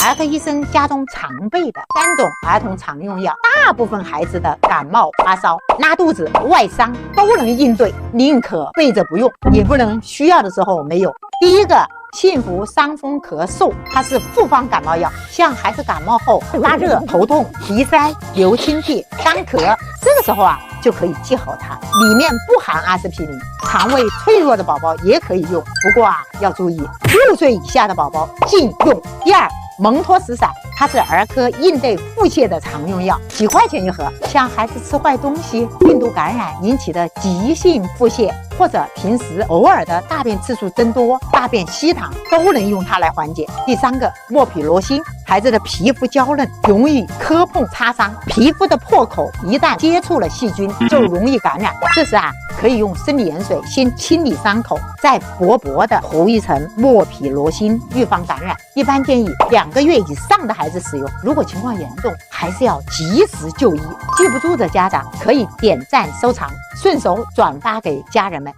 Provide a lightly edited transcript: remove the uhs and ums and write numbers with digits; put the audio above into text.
儿科医生家中常备的3种儿童常用药，大部分孩子的感冒、发烧、拉肚子、外伤都能应对，宁可备着不用，也不能需要的时候没有。第一个，幸福伤风咳嗽，它是复方感冒药，像孩子感冒后发热、头痛、鼻塞、流清涕、干咳，这个时候就可以记好它，里面不含阿司匹林，肠胃脆弱的宝宝也可以用，不过要注意，6岁以下的宝宝禁用。第二，蒙脱石散，它是儿科应对腹泻的常用药，几块钱一盒。像孩子吃坏东西、病毒感染引起的急性腹泻，或者平时偶尔的大便次数增多、大便稀溏，都能用它来缓解。第三个，莫匹罗辛，孩子的皮肤娇嫩，容易磕碰擦伤，皮肤的破口一旦接触了细菌，就容易感染。这时可以用生理盐水先清理伤口，再薄薄的涂一层莫匹罗辛，预防感染。一般建议2个月以上的孩子使用，如果情况严重，还是要及时就医。记不住的家长可以点赞收藏，顺手转发给家人们。